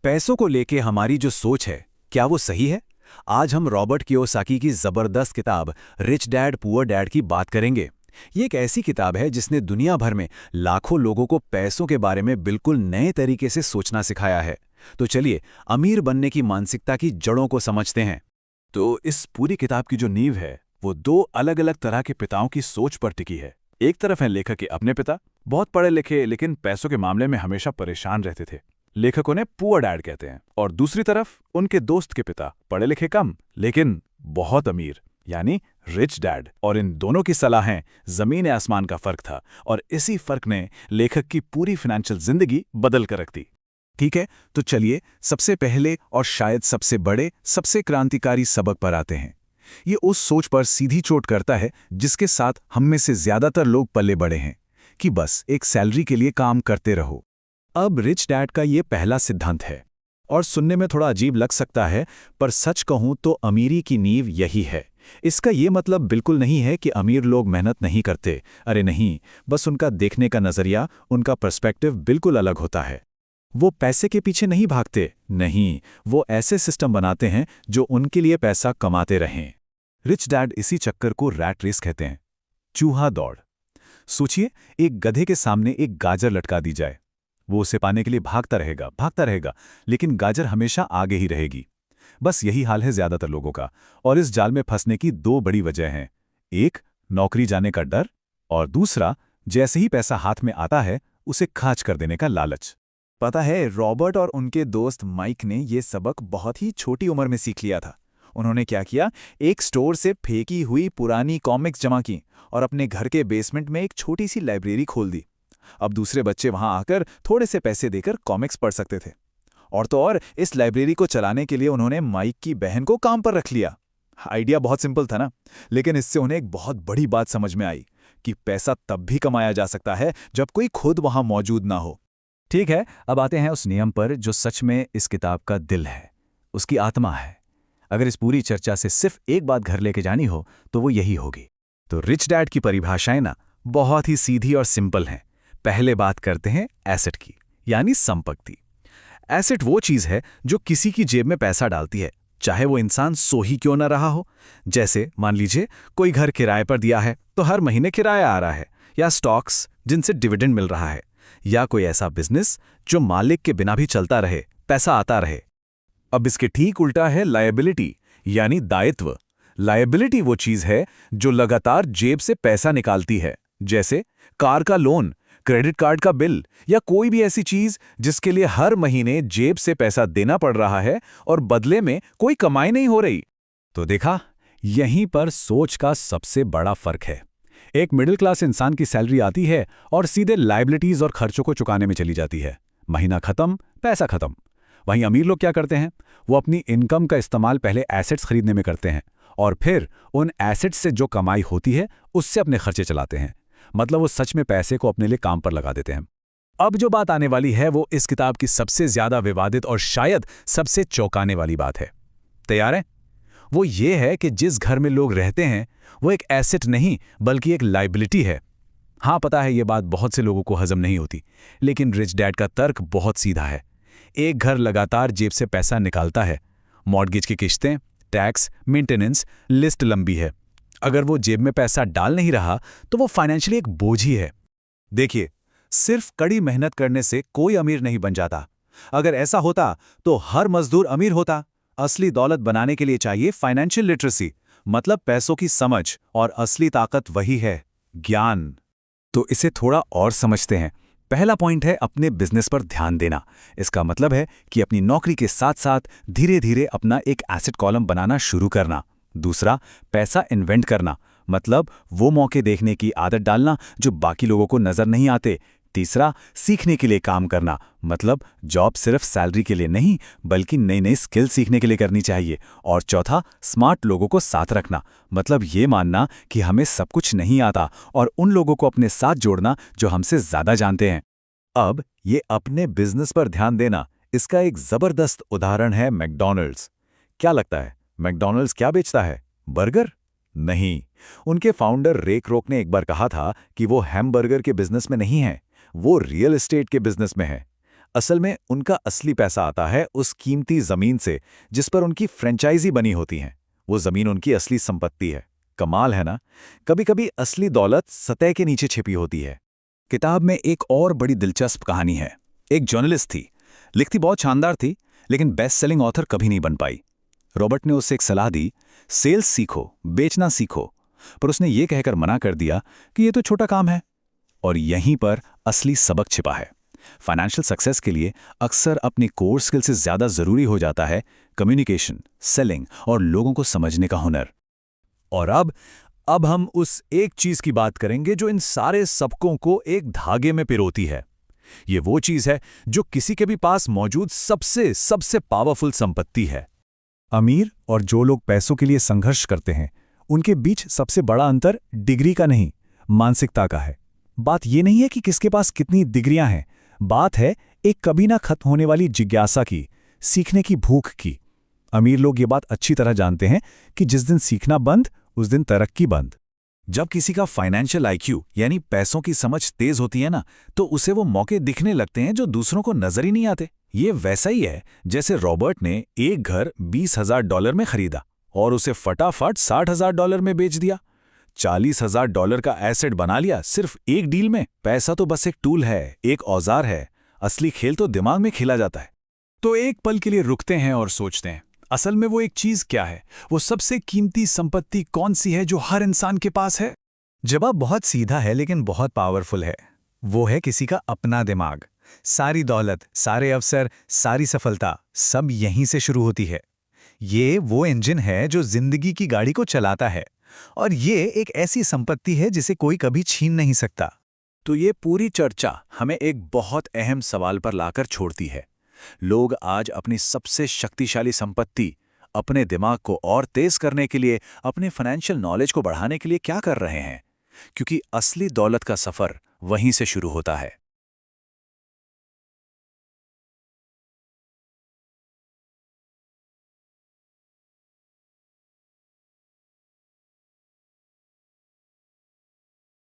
पैसों को लेके हमारी जो सोच है, क्या वो सही है? आज हम रॉबर्ट कियोसाकी की जबरदस्त किताब रिच डैड पुअर डैड की बात करेंगे। ये एक ऐसी किताब है जिसने दुनिया भर में लाखों लोगों को पैसों के बारे में बिल्कुल नए तरीके से सोचना सिखाया है। तो चलिए, अमीर बनने की मानसिकता की जड़ों को समझते हैं। तो इस पूरी किताब की जो नींव है वो दो अलग अलग तरह के पिताओं की सोच पर टिकी है। एक तरफ है लेखक के अपने पिता, बहुत पढ़े लिखे लेकिन पैसों के मामले में हमेशा परेशान रहते थे। लेखक उन्हें पुअर डैड कहते हैं। और दूसरी तरफ उनके दोस्त के पिता, पढ़े लिखे कम लेकिन बहुत अमीर, यानी रिच डैड। और इन दोनों की सलाहें जमीन आसमान का फर्क था, और इसी फर्क ने लेखक की पूरी फाइनेंशियल जिंदगी बदल कर रख दी। ठीक है, तो चलिए सबसे पहले और शायद सबसे बड़े, सबसे क्रांतिकारी सबक पर आते हैं। ये उस सोच पर सीधी चोट करता है जिसके साथ हम में से ज्यादातर लोग पले बड़े हैं, कि बस एक सैलरी के लिए काम करते रहो। अब रिच डैड का ये पहला सिद्धांत है, और सुनने में थोड़ा अजीब लग सकता है, पर सच कहूं तो अमीरी की नींव यही है। इसका ये मतलब बिल्कुल नहीं है कि अमीर लोग मेहनत नहीं करते। अरे नहीं, बस उनका देखने का नज़रिया, उनका पर्सपेक्टिव बिल्कुल अलग होता है। वो पैसे के पीछे नहीं भागते, नहीं, वो ऐसे सिस्टम बनाते हैं जो उनके लिए पैसा कमाते रहें। रिच डैड इसी चक्कर को रैट रेस कहते हैं, चूहा दौड़। सोचिए, एक गधे के सामने एक गाजर लटका दी जाए। वो उसे पाने के लिए भागता रहेगा, लेकिन गाजर हमेशा आगे ही रहेगी। बस यही हाल है ज्यादातर लोगों का, और इस जाल में फंसने की दो बड़ी वजह हैं। एक, नौकरी जाने का डर, और दूसरा, जैसे ही पैसा हाथ में आता है उसे खाच कर देने का लालच। पता है, रॉबर्ट और उनके दोस्त माइक ने ये सबक बहुत ही छोटी उम्र में सीख लिया था। उन्होंने क्या किया, एक स्टोर से फेंकी हुई पुरानी कॉमिक्स जमा की और अपने घर के बेसमेंट में एक छोटी सी लाइब्रेरी खोल दी। अब दूसरे बच्चे वहां आकर थोड़े से पैसे देकर कॉमिक्स पढ़ सकते थे। और तो और, इस लाइब्रेरी को चलाने के लिए उन्होंने माइक की बहन को काम पर रख लिया। आइडिया बहुत सिंपल था ना, लेकिन इससे उन्हें एक बहुत बड़ी बात समझ में आई कि पैसा तब भी कमाया जा सकता है जब कोई खुद वहां मौजूद ना हो। ठीक है, अब आते हैं उस नियम पर जो सच में इस किताब का दिल है, उसकी आत्मा है। अगर इस पूरी चर्चा से सिर्फ एक बात घर लेके जानी हो तो वो यही होगी। तो रिच डैड की परिभाषाएं ना बहुत ही सीधी और सिंपल हैं। पहले बात करते हैं एसेट की, यानी संपत्ति। एसेट वो चीज है जो किसी की जेब में पैसा डालती है, चाहे वो इंसान सो ही क्यों ना रहा हो। जैसे मान लीजिए कोई घर किराए पर दिया है तो हर महीने किराया आ रहा है, या स्टॉक्स जिनसे डिविडेंड मिल रहा है, या कोई ऐसा बिजनेस जो मालिक के बिना भी चलता रहे, पैसा आता रहे। अब इसके ठीक उल्टा है लायबिलिटी, यानी दायित्व। लायबिलिटी वो चीज है जो लगातार जेब से पैसा निकालती है, जैसे कार का लोन, क्रेडिट कार्ड का बिल, या कोई भी ऐसी चीज जिसके लिए हर महीने जेब से पैसा देना पड़ रहा है और बदले में कोई कमाई नहीं हो रही। तो देखा, यहीं पर सोच का सबसे बड़ा फर्क है। एक मिडिल क्लास इंसान की सैलरी आती है और सीधे लायबिलिटीज और खर्चों को चुकाने में चली जाती है। महीना खत्म, पैसा खत्म। वहीं अमीर लोग क्या करते हैं, वो अपनी इनकम का इस्तेमाल पहले एसेट्स खरीदने में करते हैं, और फिर उन एसेट्स से जो कमाई होती है उससे अपने खर्चे चलाते हैं। मतलब वो सच में पैसे को अपने लिए काम पर लगा देते हैं। अब जो बात आने वाली है वो इस किताब की सबसे ज्यादा विवादित और शायद सबसे चौंकाने वाली बात है। तैयार हैं? वो ये है कि जिस घर में लोग रहते हैं वो एक एसेट नहीं बल्कि एक लायबिलिटी है। हाँ, पता है ये बात बहुत से लोगों को हजम नहीं होती, लेकिन रिच डैड का तर्क बहुत सीधा है। एक घर लगातार जेब से पैसा निकालता है, मॉर्गेज की किश्तें, टैक्स, मेंटेनेंस, लिस्ट लंबी है। अगर वो जेब में पैसा डाल नहीं रहा तो वो फाइनेंशियली एक बोझ ही है। देखिए, सिर्फ कड़ी मेहनत करने से कोई अमीर नहीं बन जाता। अगर ऐसा होता तो हर मजदूर अमीर होता। असली दौलत बनाने के लिए चाहिए फाइनेंशियल लिटरेसी, मतलब पैसों की समझ, और असली ताकत वही है, ज्ञान। तो इसे थोड़ा और समझते हैं। पहला पॉइंट है अपने बिजनेस पर ध्यान देना। इसका मतलब है कि अपनी नौकरी के साथ साथ धीरे धीरे अपना एक एसेट कॉलम बनाना शुरू करना। दूसरा, पैसा इन्वेंट करना, मतलब वो मौके देखने की आदत डालना जो बाकी लोगों को नजर नहीं आते। तीसरा, सीखने के लिए काम करना, मतलब जॉब सिर्फ सैलरी के लिए नहीं बल्कि नई नई स्किल सीखने के लिए करनी चाहिए। और चौथा, स्मार्ट लोगों को साथ रखना, मतलब ये मानना कि हमें सब कुछ नहीं आता और उन लोगों को अपने साथ जोड़ना जो हमसे ज्यादा जानते हैं। अब ये अपने बिजनेस पर ध्यान देना, इसका एक जबरदस्त उदाहरण है मैकडॉनल्ड्स। क्या लगता है मैकडॉनल्ड्स क्या बेचता है? बर्गर? नहीं। उनके फाउंडर रे क्रोक ने एक बार कहा था कि वो हैमबर्गर के बिजनेस में नहीं है, वो रियल एस्टेट के बिजनेस में है। असल में उनका असली पैसा आता है उस कीमती जमीन से जिस पर उनकी फ्रेंचाइजी बनी होती है। वो जमीन उनकी असली संपत्ति है। कमाल है ना? कभी-कभी असली दौलत सतह के नीचे छिपी होती है। किताब में एक और बड़ी दिलचस्प कहानी है। एक जर्नलिस्ट थी, लिखती बहुत शानदार थी, लेकिन बेस्ट सेलिंग ऑथर कभी नहीं बन पाई। रॉबर्ट ने उसे एक सलाह दी, सेल्स सीखो, बेचना सीखो, पर उसने ये कहकर मना कर दिया कि ये तो छोटा काम है। और यहीं पर असली सबक छिपा है। फाइनेंशियल सक्सेस के लिए अक्सर अपनी कोर स्किल से ज्यादा जरूरी हो जाता है कम्युनिकेशन, सेलिंग और लोगों को समझने का हुनर। और अब हम उस एक चीज की बात करेंगे जो इन सारे सबकों को एक धागे में पिरोती है। ये वो चीज है जो किसी के भी पास मौजूद सबसे सबसे पावरफुल संपत्ति है। अमीर और जो लोग पैसों के लिए संघर्ष करते हैं, उनके बीच सबसे बड़ा अंतर डिग्री का नहीं, मानसिकता का है। बात यह नहीं है कि किसके पास कितनी डिग्रियां हैं, बात है एक कभी ना खत्म होने वाली जिज्ञासा की, सीखने की भूख की। अमीर लोग ये बात अच्छी तरह जानते हैं कि जिस दिन सीखना बंद, उस दिन तरक्की बंद। जब किसी का फाइनेंशियल आईक्यू यानी पैसों की समझ तेज होती है ना, तो उसे वो मौके दिखने लगते हैं जो दूसरों को नजर ही नहीं आते। ये वैसा ही है जैसे रॉबर्ट ने एक घर $20,000 में खरीदा और उसे फटाफट $60,000 में बेच दिया। $40,000 का एसेट बना लिया सिर्फ एक डील में। पैसा तो बस एक टूल है, एक औजार है। असली खेल तो दिमाग में खेला जाता है। तो एक पल के लिए रुकते हैं और सोचते हैं, असल में वो एक चीज क्या है? वो सबसे कीमती संपत्ति कौन सी है जो हर इंसान के पास है? जवाब बहुत सीधा है लेकिन बहुत पावरफुल है। वो है किसी का अपना दिमाग। सारी दौलत, सारे अवसर, सारी सफलता सब यहीं से शुरू होती है। ये वो इंजन है जो जिंदगी की गाड़ी को चलाता है, और ये एक ऐसी संपत्ति है जिसे कोई कभी छीन नहीं सकता। तो ये पूरी चर्चा हमें एक बहुत अहम सवाल पर लाकर छोड़ती है। लोग आज अपनी सबसे शक्तिशाली संपत्ति, अपने दिमाग को और तेज करने के लिए, अपने फाइनेंशियल नॉलेज को बढ़ाने के लिए क्या कर रहे हैं? क्योंकि असली दौलत का सफर वहीं से शुरू होता है।